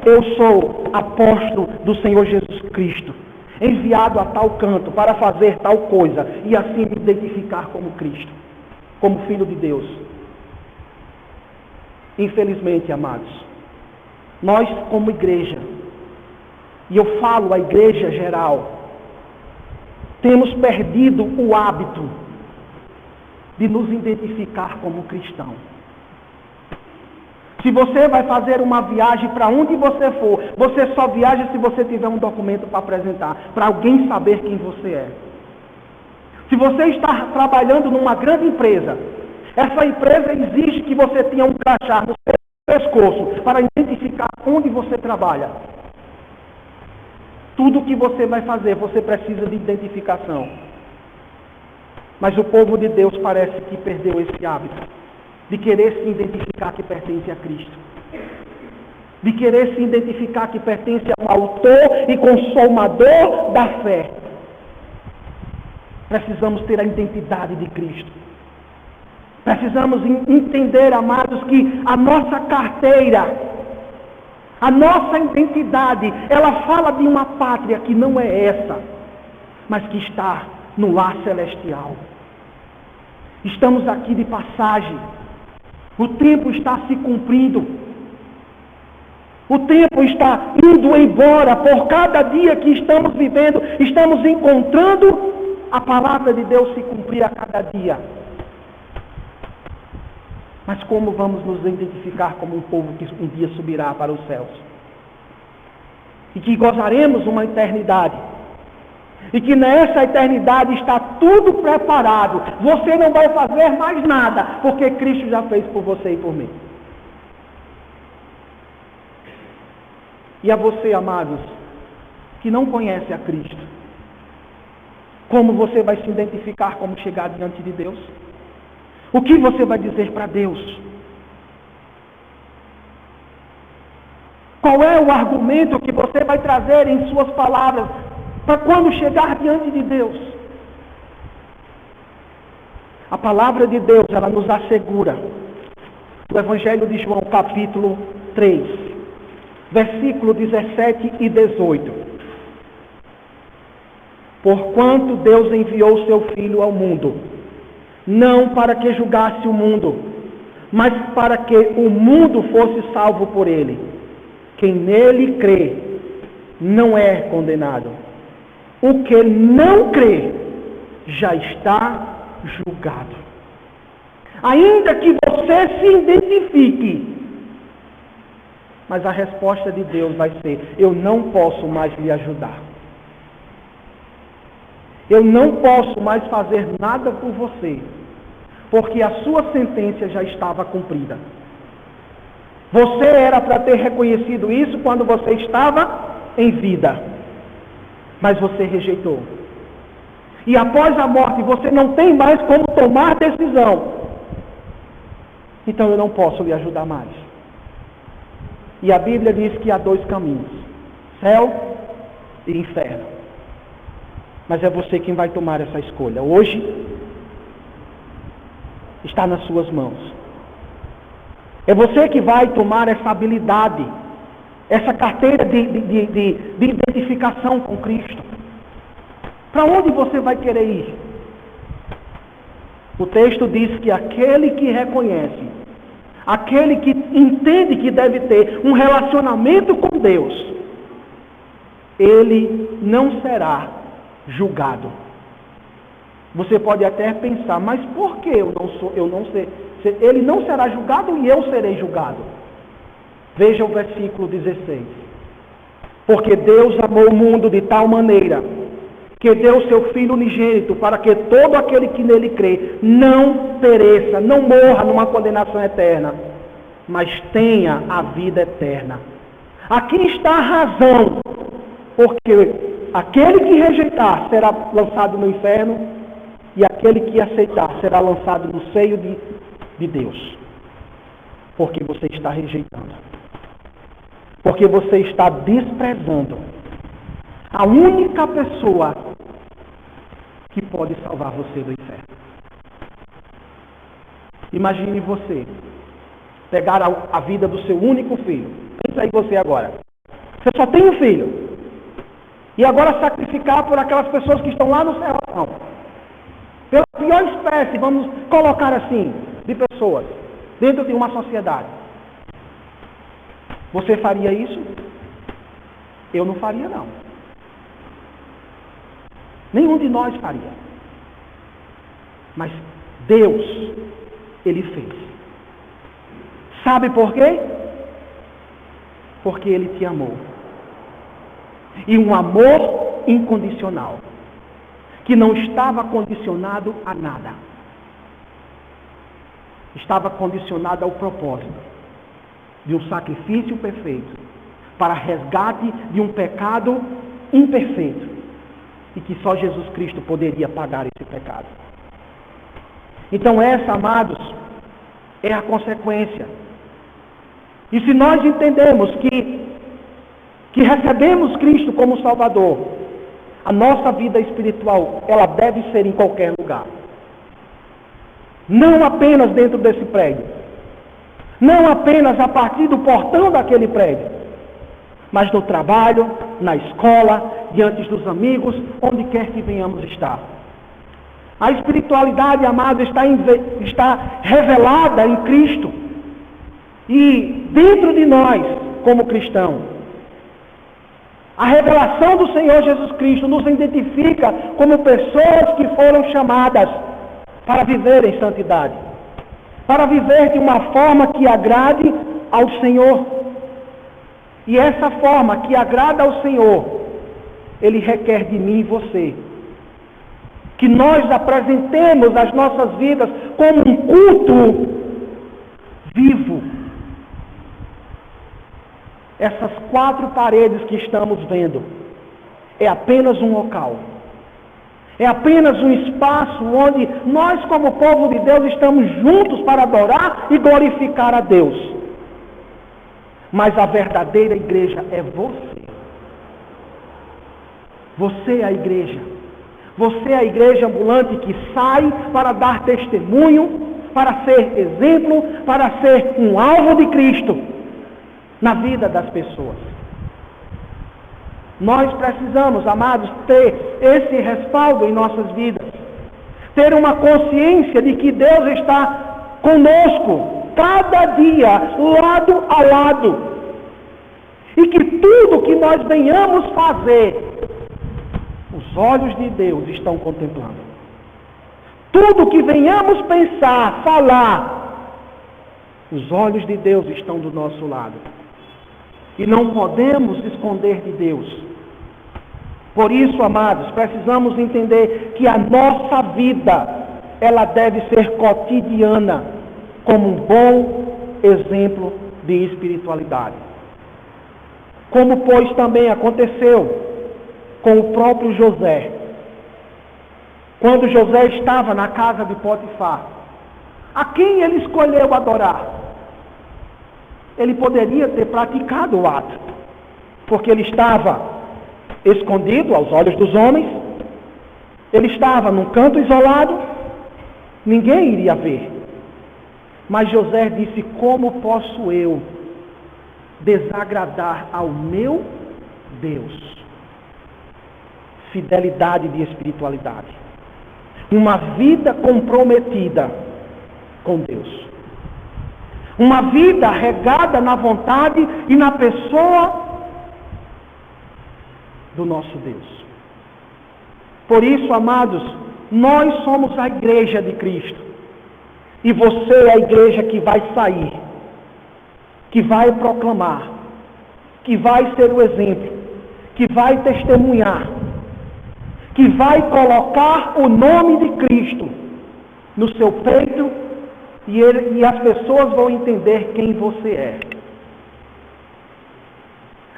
eu sou apóstolo do Senhor Jesus Cristo, enviado a tal canto para fazer tal coisa, e assim me identificar como Cristo, como Filho de Deus. Infelizmente, amados, nós como igreja, e eu falo a igreja geral, temos perdido o hábito de nos identificar como cristão. Se você vai fazer uma viagem para onde você for, você só viaja se você tiver um documento para apresentar, para alguém saber quem você é. Se você está trabalhando numa grande empresa, essa empresa exige que você tenha um crachá no seu pescoço para identificar onde você trabalha. Tudo que você vai fazer, você precisa de identificação. Mas o povo de Deus parece que perdeu esse hábito de querer se identificar que pertence a Cristo, de querer se identificar que pertence ao autor e consumador da fé. Precisamos ter a identidade de Cristo. Precisamos entender, amados, que a nossa carteira, a nossa identidade, ela fala de uma pátria que não é essa, mas que está no lar celestial. Estamos aqui de passagem. O tempo está se cumprindo. O tempo está indo embora. Por cada dia que estamos vivendo, estamos encontrando a palavra de Deus se cumprir a cada dia. Mas como vamos nos identificar como um povo que um dia subirá para os céus? e que gozaremos uma eternidade. E que nessa eternidade está tudo preparado. Você não vai fazer mais nada, porque Cristo já fez por você e por mim. E a você, amados, que não conhece a Cristo, como você vai se identificar como chegar diante de Deus? O que você vai dizer para Deus? Qual é o argumento que você vai trazer em suas palavras para quando chegar diante de Deus? A palavra de Deus, ela nos assegura. O Evangelho de João, capítulo 3, versículo 17 e 18. Porquanto Deus enviou seu Filho ao mundo, não para que julgasse o mundo, mas para que o mundo fosse salvo por ele. Quem nele crê, não é condenado. O que não crê, já está julgado. Ainda que você se identifique, mas a resposta de Deus vai ser: eu não posso mais lhe ajudar. Eu não posso mais fazer nada por você, porque a sua sentença já estava cumprida. Você era para ter reconhecido isso quando você estava em vida, mas você rejeitou. E após a morte você não tem mais como tomar decisão. Então eu não posso lhe ajudar mais. E a Bíblia diz que há dois caminhos: céu e inferno. Mas é você quem vai tomar essa escolha. Hoje está nas suas mãos. É você que vai tomar essa habilidade, essa carteira de identificação com Cristo. Para onde você vai querer ir? O texto diz que aquele que reconhece, aquele que entende que deve ter um relacionamento com Deus, ele não será julgado. Você pode até pensar: mas por que ele não será julgado e eu serei julgado? Veja o versículo 16. Porque Deus amou o mundo de tal maneira que deu o seu Filho unigênito, para que todo aquele que nele crê não pereça, não morra numa condenação eterna, mas tenha a vida eterna. Aqui está a razão, porque aquele que rejeitar será lançado no inferno, e aquele que aceitar será lançado no seio de Deus. Porque você está rejeitando. Porque você está desprezando a única pessoa que pode salvar você do inferno. Imagine você pegar a vida do seu único filho. Pensa aí você agora. Você só tem um filho. E agora sacrificar por aquelas pessoas que estão lá no sertão. Pela pior espécie, vamos colocar assim, de pessoas, dentro de uma sociedade. Você faria isso? Eu não faria, não. Nenhum de nós faria. Mas Deus, Ele fez. Sabe por quê? Porque Ele te amou. E um amor incondicional, que não estava condicionado a nada. Estava condicionado ao propósito de um sacrifício perfeito para resgate de um pecado imperfeito, e que só Jesus Cristo poderia pagar esse pecado. Então essa, amados, é a consequência. E se nós entendemos que recebemos Cristo como Salvador, a nossa vida espiritual, ela deve ser em qualquer lugar. Não apenas dentro desse prédio. Não apenas a partir do portão daquele prédio. Mas no trabalho, na escola, diante dos amigos, onde quer que venhamos estar. A espiritualidade, amada, está revelada em Cristo. E dentro de nós, como cristãos, a revelação do Senhor Jesus Cristo nos identifica como pessoas que foram chamadas para viver em santidade, para viver de uma forma que agrade ao Senhor. E essa forma que agrada ao Senhor, Ele requer de mim e você que nós apresentemos as nossas vidas como um culto vivo. Essas 4 paredes que estamos vendo é apenas um local. É apenas um espaço onde nós, como povo de Deus, estamos juntos para adorar e glorificar a Deus. Mas a verdadeira igreja é você. Você é a igreja. Você é a igreja ambulante que sai para dar testemunho, para ser exemplo, para ser um alvo de Cristo na vida das pessoas. Nós precisamos, amados, ter esse respaldo em nossas vidas. Ter uma consciência de que Deus está conosco, cada dia, lado a lado. E que tudo que nós venhamos fazer, os olhos de Deus estão contemplando. Tudo que venhamos pensar, falar, os olhos de Deus estão do nosso lado. E não podemos esconder de Deus. Por isso, amados, precisamos entender que a nossa vida, ela deve ser cotidiana, como um bom exemplo de espiritualidade. Como, pois, também aconteceu com o próprio José. Quando José estava na casa de Potifar, a quem ele escolheu adorar? Ele poderia ter praticado o ato, porque ele estava escondido aos olhos dos homens, ele estava num canto isolado, ninguém iria ver. Mas José disse: como posso eu desagradar ao meu Deus? Fidelidade de espiritualidade. Uma vida comprometida com Deus. Uma vida regada na vontade e na pessoa do nosso Deus. Por isso, amados, nós somos a igreja de Cristo. E você é a igreja que vai sair, que vai proclamar, que vai ser o exemplo, que vai testemunhar, que vai colocar o nome de Cristo no seu peito e as pessoas vão entender quem você é.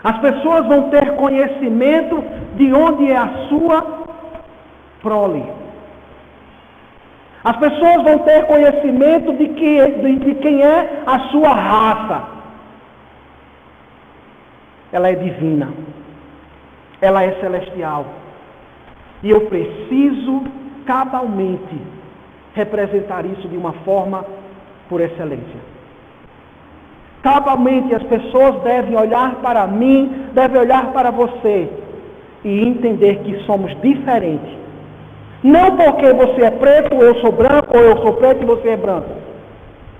As pessoas vão ter conhecimento de onde é a sua prole. As pessoas vão ter conhecimento de quem é a sua raça. Ela é divina. Ela é celestial. E eu preciso, cabalmente, representar isso de uma forma por excelência. Cabalmente as pessoas devem olhar para mim, devem olhar para você e entender que somos diferentes. Não porque você é preto, eu sou branco, ou eu sou preto e você é branco.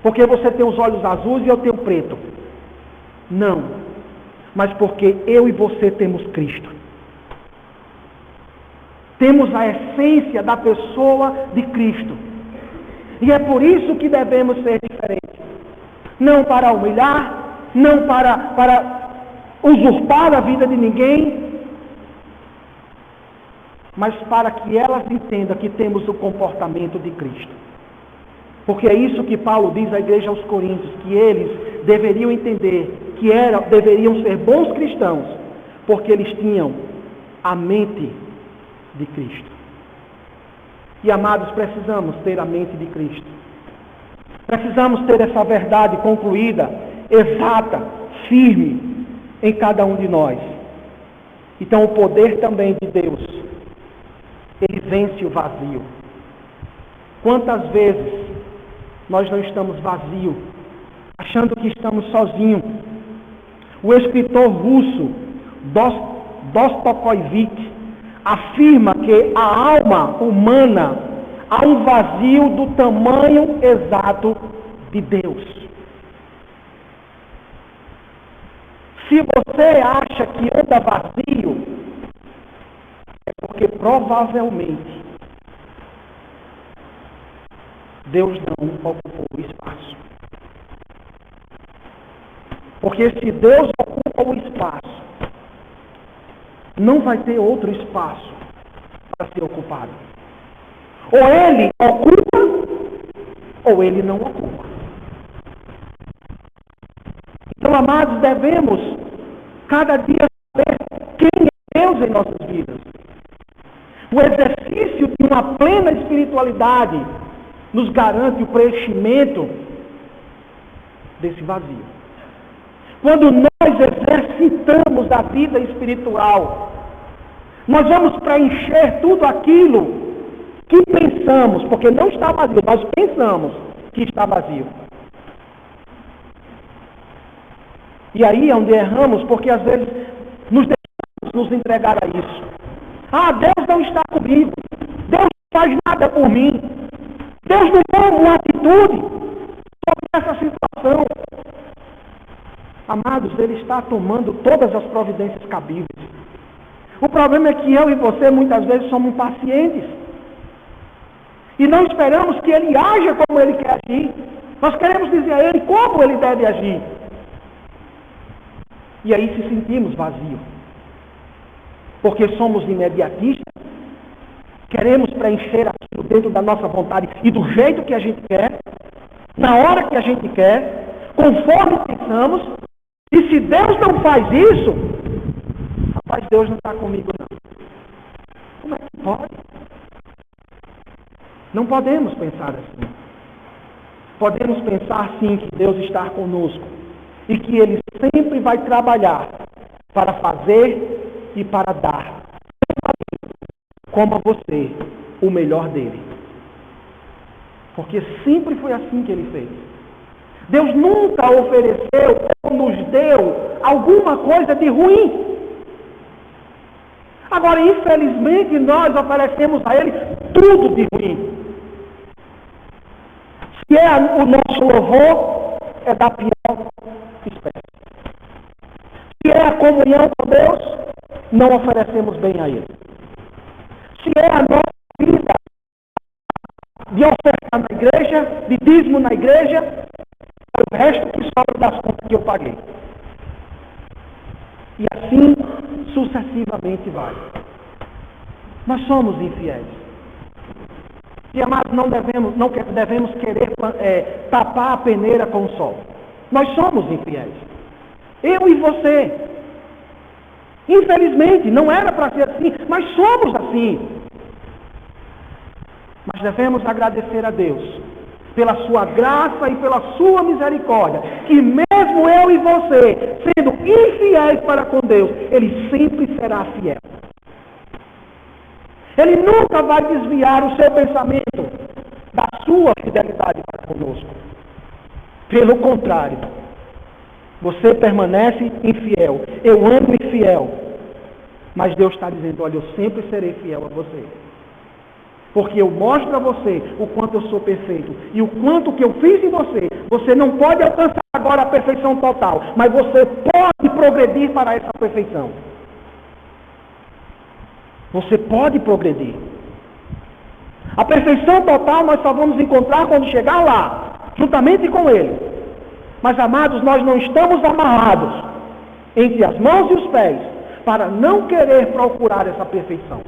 Porque você tem os olhos azuis e eu tenho preto. Não. Mas porque eu e você temos Cristo. Temos a essência da pessoa de Cristo. E é por isso que devemos ser diferentes. Não para humilhar, não para usurpar a vida de ninguém, mas para que elas entendam que temos o comportamento de Cristo. Porque é isso que Paulo diz à igreja aos Coríntios, que eles deveriam entender que deveriam ser bons cristãos, porque eles tinham a mente de Cristo. E, amados, precisamos ter a mente de Cristo. Precisamos ter essa verdade concluída, exata, firme em cada um de nós. Então o poder também de Deus, ele vence o vazio. Quantas vezes nós não estamos vazios, achando que estamos sozinhos? O escritor russo Dostoiévski afirma que a alma humana há um vazio do tamanho exato de Deus. Se você acha que anda vazio, é porque provavelmente Deus não ocupou o espaço. Porque se Deus ocupa ocupou o espaço, não vai ter outro espaço para ser ocupado. Ou ele ocupa, ou ele não ocupa. Então, amados, devemos cada dia saber quem é Deus em nossas vidas. O exercício de uma plena espiritualidade nos garante o preenchimento desse vazio. Quando nós exercitamos a vida espiritual, nós vamos preencher tudo aquilo que pensamos, porque não está vazio, nós pensamos que está vazio. E aí é onde erramos, porque às vezes nos deixamos nos entregar a isso. Ah, Deus não está comigo, Deus não faz nada por mim, Deus não toma uma atitude sobre essa situação. Amados, Ele está tomando todas as providências cabíveis. O problema é que eu e você muitas vezes somos impacientes. E não esperamos que Ele haja como Ele quer agir. Nós queremos dizer a Ele como Ele deve agir. E aí se sentimos vazios. Porque somos imediatistas. Queremos preencher aquilo dentro da nossa vontade e do jeito que a gente quer, na hora que a gente quer, conforme pensamos. E se Deus não faz isso, rapaz, Deus não está comigo não. Como é que pode? Não podemos pensar assim. Podemos pensar sim que Deus está conosco e que Ele sempre vai trabalhar para fazer e para dar, como a você, o melhor dele. Porque sempre foi assim que Ele fez. Deus nunca ofereceu ou nos deu alguma coisa de ruim. Agora, infelizmente, nós oferecemos a Ele tudo de ruim. Se é o nosso louvor, é da pior espécie. Se é a comunhão com Deus, não oferecemos bem a Ele. Se é a nossa vida de oferta na igreja, de dízimo na igreja, o resto que sobra das contas que eu paguei. E assim sucessivamente vai. Nós somos infiéis. E amados, não devemos querer tapar a peneira com o sol. Nós somos infiéis. Eu e você. Infelizmente, não era para ser assim, mas somos assim. Mas devemos agradecer a Deus pela sua graça e pela sua misericórdia, que mesmo eu e você, sendo infiéis para com Deus, Ele sempre será fiel. Ele nunca vai desviar o seu pensamento da sua fidelidade para conosco. Pelo contrário, você permanece infiel, eu ando infiel, mas Deus está dizendo, olha, eu sempre serei fiel a você. Porque eu mostro a você o quanto eu sou perfeito. E o quanto que eu fiz em você. Você não pode alcançar agora a perfeição total. Mas você pode progredir para essa perfeição. Você pode progredir. A perfeição total nós só vamos encontrar quando chegar lá. Juntamente com Ele. Mas, amados, nós não estamos amarrados entre as mãos e os pés. Para não querer procurar essa perfeição.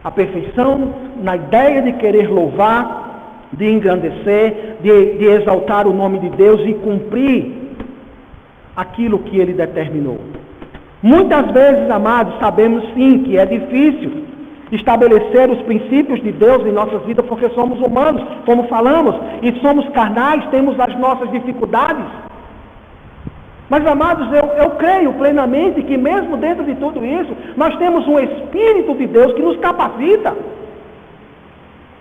A perfeição na ideia de querer louvar, de engrandecer, de exaltar o nome de Deus e cumprir aquilo que Ele determinou. Muitas vezes, amados, sabemos sim que é difícil estabelecer os princípios de Deus em nossas vidas, porque somos humanos, como falamos, e somos carnais, temos as nossas dificuldades. Mas, amados, eu creio plenamente que mesmo dentro de tudo isso, nós temos um Espírito de Deus que nos capacita,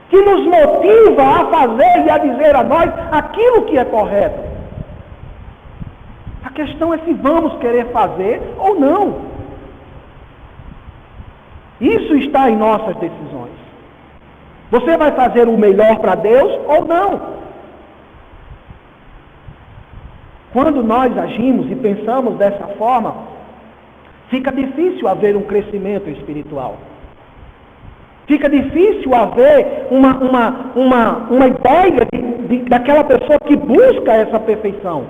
que nos motiva a fazer e a dizer a nós aquilo que é correto. A questão é se vamos querer fazer ou não. Isso está em nossas decisões. Você vai fazer o melhor para Deus ou não? Quando nós agimos e pensamos dessa forma, fica difícil haver um crescimento espiritual. Fica difícil haver uma ideia daquela pessoa que busca essa perfeição.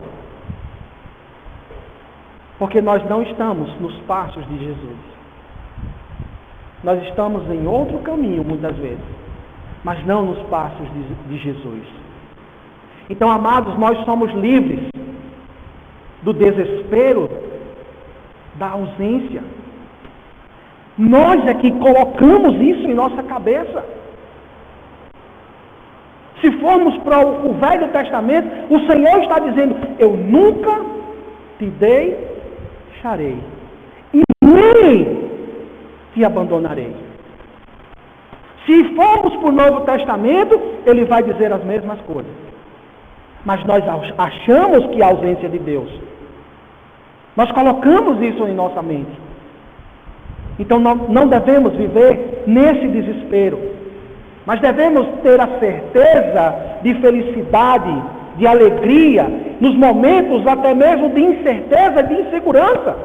Porque nós não estamos nos passos de Jesus. Nós estamos em outro caminho, muitas vezes, mas não nos passos de Jesus. Então, amados, nós somos livres do desespero, da ausência. Nós é que colocamos isso em nossa cabeça. Se formos para o Velho Testamento, o Senhor está dizendo: eu nunca te deixarei e nem te abandonarei. Se formos para o Novo Testamento, Ele vai dizer as mesmas coisas. Mas nós achamos que a ausência de Deus. Nós colocamos isso em nossa mente. Então não devemos viver nesse desespero. Mas devemos ter a certeza de felicidade, de alegria, nos momentos até mesmo de incerteza, de insegurança.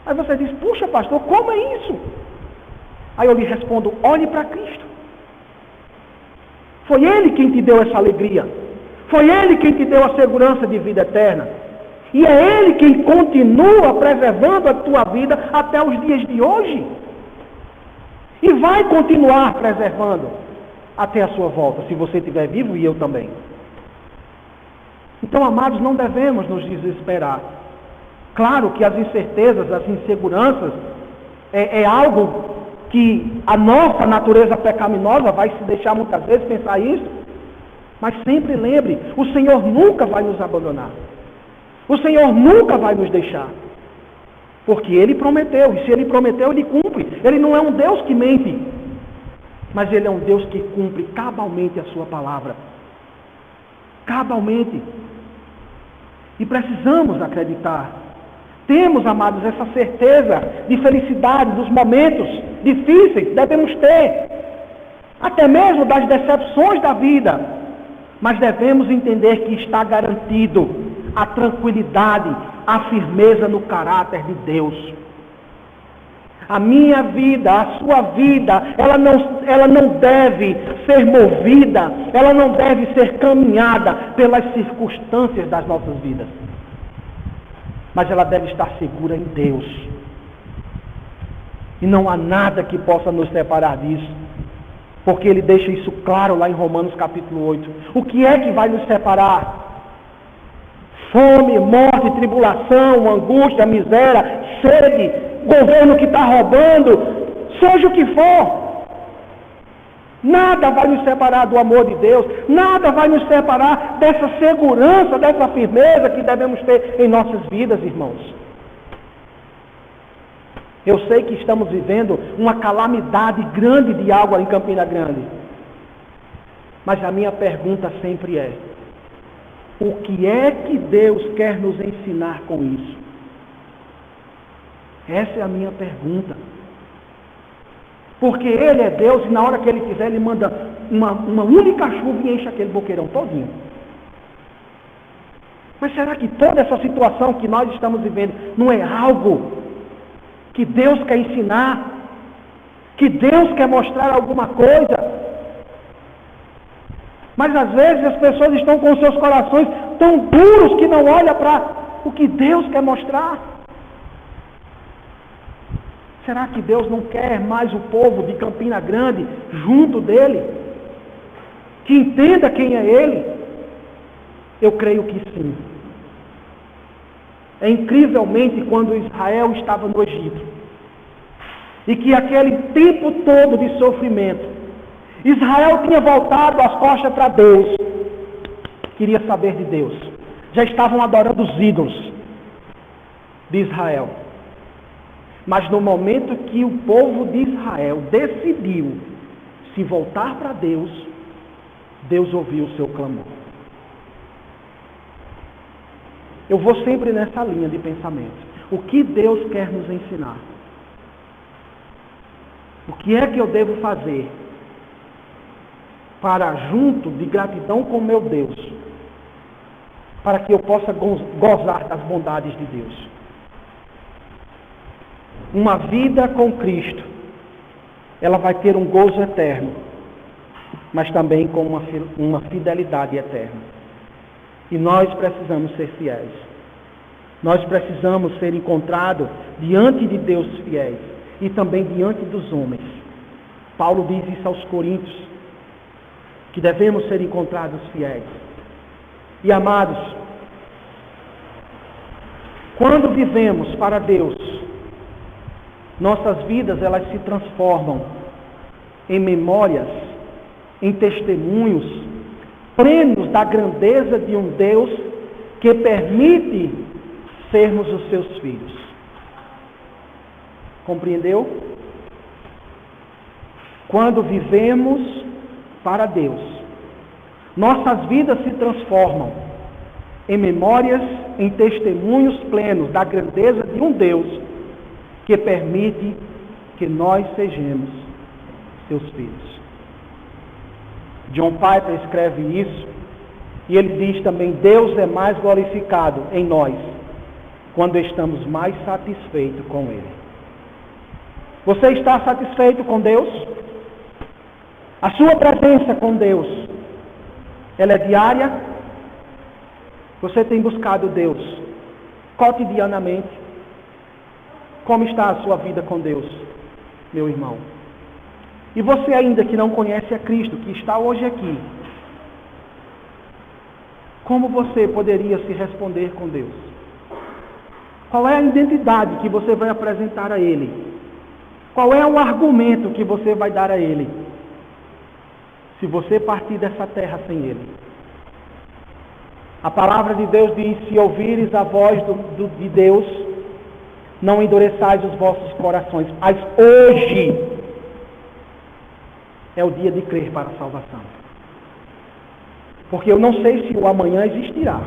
Aí você diz: puxa, pastor, como é isso? Aí eu lhe respondo: olhe para Cristo. Foi Ele quem te deu essa alegria. Foi Ele quem te deu a segurança de vida eterna. E é Ele quem continua preservando a tua vida até os dias de hoje. E vai continuar preservando até a sua volta, se você estiver vivo e eu também. Então, amados, não devemos nos desesperar. Claro que as incertezas, as inseguranças, é algo que a nossa natureza pecaminosa vai se deixar muitas vezes pensar isso. Mas sempre lembre, o Senhor nunca vai nos abandonar. O Senhor nunca vai nos deixar. Porque Ele prometeu, e se Ele prometeu, Ele cumpre. Ele não é um Deus que mente, mas Ele é um Deus que cumpre cabalmente a sua palavra. Cabalmente. E precisamos acreditar. Temos, amados, essa certeza de felicidade dos momentos difíceis, devemos ter. Até mesmo das decepções da vida. Mas devemos entender que está garantido a tranquilidade, a firmeza no caráter de Deus. A minha vida, a sua vida, ela não deve ser movida, ela não deve ser caminhada pelas circunstâncias das nossas vidas. Mas ela deve estar segura em Deus. E não há nada que possa nos separar disso. Porque Ele deixa isso claro lá em Romanos capítulo 8. O que é que vai nos separar? Fome, morte, tribulação, angústia, miséria, sede, governo que está roubando, seja o que for. Nada vai nos separar do amor de Deus, nada vai nos separar dessa segurança, dessa firmeza que devemos ter em nossas vidas, irmãos. Eu sei que estamos vivendo uma calamidade grande de água em Campina Grande. Mas a minha pergunta sempre é: o que é que Deus quer nos ensinar com isso? Essa é a minha pergunta. Porque Ele é Deus e na hora que Ele quiser, Ele manda uma única chuva e enche aquele boqueirão todinho. Mas será que toda essa situação que nós estamos vivendo não é algo que Deus quer ensinar? Que Deus quer mostrar alguma coisa? Mas às vezes as pessoas estão com seus corações tão duros que não olham para o que Deus quer mostrar. Será que Deus não quer mais o povo de Campina Grande junto dele? Que entenda quem é Ele? Eu creio que sim. É incrivelmente quando Israel estava no Egito, e que aquele tempo todo de sofrimento, Israel tinha voltado as costas para Deus, queria saber de Deus, já estavam adorando os ídolos de Israel. Mas no momento que o povo de Israel decidiu se voltar para Deus, Deus ouviu o seu clamor. Eu vou sempre nessa linha de pensamento. O que Deus quer nos ensinar? O que é que eu devo fazer para, junto de gratidão com meu Deus, para que eu possa gozar das bondades de Deus? Uma vida com Cristo, ela vai ter um gozo eterno, mas também com uma fidelidade eterna. E nós precisamos ser fiéis. Nós precisamos ser encontrados diante de Deus fiéis e também diante dos homens. Paulo diz isso aos Coríntios, que devemos ser encontrados fiéis. E amados, quando vivemos para Deus, nossas vidas elas se transformam em memórias, em testemunhos, plenos da grandeza de um Deus que permite sermos os seus filhos. Compreendeu? Quando vivemos para Deus, nossas vidas se transformam em memórias, em testemunhos plenos da grandeza de um Deus que permite que nós sejamos seus filhos. John Piper escreve isso e ele diz também: Deus é mais glorificado em nós quando estamos mais satisfeitos com Ele. Você está satisfeito com Deus? A sua presença com Deus, ela é diária? Você tem buscado Deus cotidianamente? Como está a sua vida com Deus, meu irmão? E você ainda que não conhece a Cristo, que está hoje aqui, como você poderia se responder com Deus? Qual é a identidade que você vai apresentar a Ele? Qual é o argumento que você vai dar a Ele? Se você partir dessa terra sem Ele. A palavra de Deus diz: se ouvires a voz de Deus, não endureçais os vossos corações. Mas hoje é o dia de crer para a salvação. Porque eu não sei se o amanhã existirá.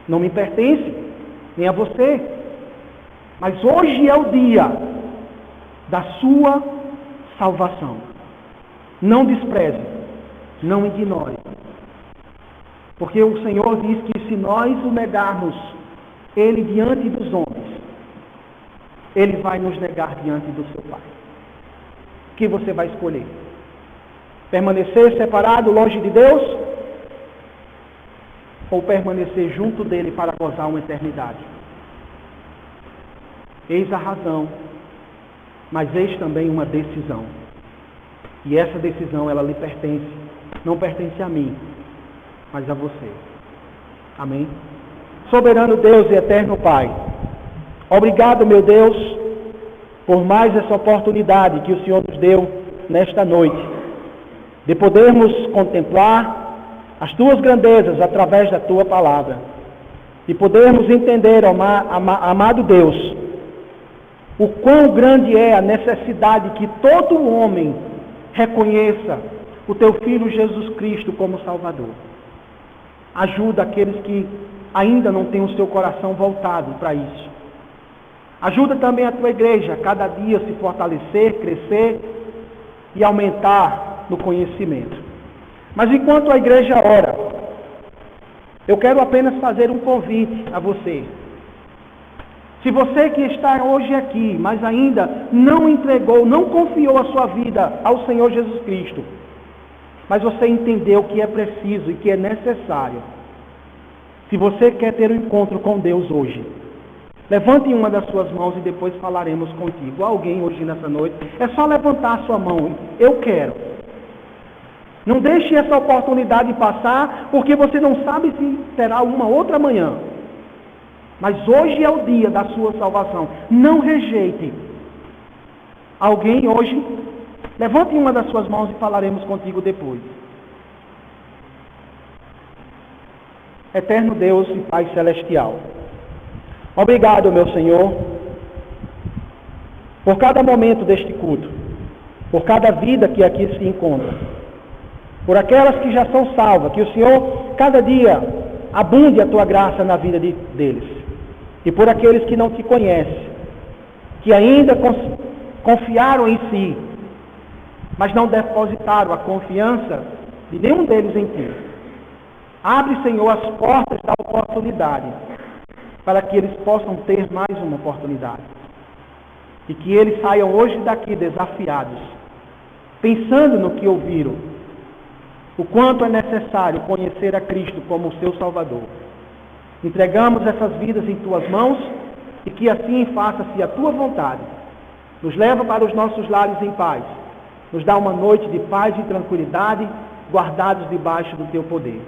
Não me pertence, nem a você. Mas hoje é o dia da sua salvação. Não despreze, não ignore. Porque o Senhor diz que se nós o negarmos, Ele diante dos homens, Ele vai nos negar diante do seu Pai. O que você vai escolher? Permanecer separado, longe de Deus? Ou permanecer junto dele para gozar uma eternidade? Eis a razão, mas eis também uma decisão. E essa decisão, ela lhe pertence. Não pertence a mim, mas a você. Amém? Soberano Deus e eterno Pai, obrigado, meu Deus, por mais essa oportunidade que o Senhor nos deu nesta noite, de podermos contemplar as Tuas grandezas através da Tua palavra, de podermos entender, amado Deus, o quão grande é a necessidade que todo homem reconheça o Teu Filho Jesus Cristo como Salvador. Ajuda aqueles que ainda não têm o seu coração voltado para isso. Ajuda também a Tua igreja a cada dia se fortalecer, crescer e aumentar no conhecimento. Mas enquanto a igreja ora, eu quero apenas fazer um convite a você. Se você que está hoje aqui, mas ainda não entregou, não confiou a sua vida ao Senhor Jesus Cristo, mas você entendeu que é preciso e que é necessário, se você quer ter um encontro com Deus hoje, levante uma das suas mãos e depois falaremos contigo. Alguém hoje nessa noite, é só levantar a sua mão. Eu quero. Não deixe essa oportunidade passar, porque você não sabe se terá uma outra manhã. Mas hoje é o dia da sua salvação. Não rejeite. Alguém hoje, levante uma das suas mãos e falaremos contigo depois. Eterno Deus e Pai Celestial, obrigado, meu Senhor, por cada momento deste culto, por cada vida que aqui se encontra, por aquelas que já são salvas, que o Senhor, cada dia, abunde a Tua graça na vida deles, e por aqueles que não Te conhecem, que ainda confiaram em Si, mas não depositaram a confiança de nenhum deles em Ti. Abre, Senhor, as portas da oportunidade, para que eles possam ter mais uma oportunidade. E que eles saiam hoje daqui desafiados, pensando no que ouviram, o quanto é necessário conhecer a Cristo como o seu Salvador. Entregamos essas vidas em Tuas mãos e que assim faça-se a Tua vontade. Nos leva para os nossos lares em paz. Nos dá uma noite de paz e tranquilidade, guardados debaixo do Teu poder.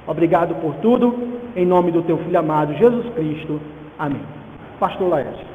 Obrigado por tudo, em nome do Teu Filho amado, Jesus Cristo. Amém. Pastor Laércio.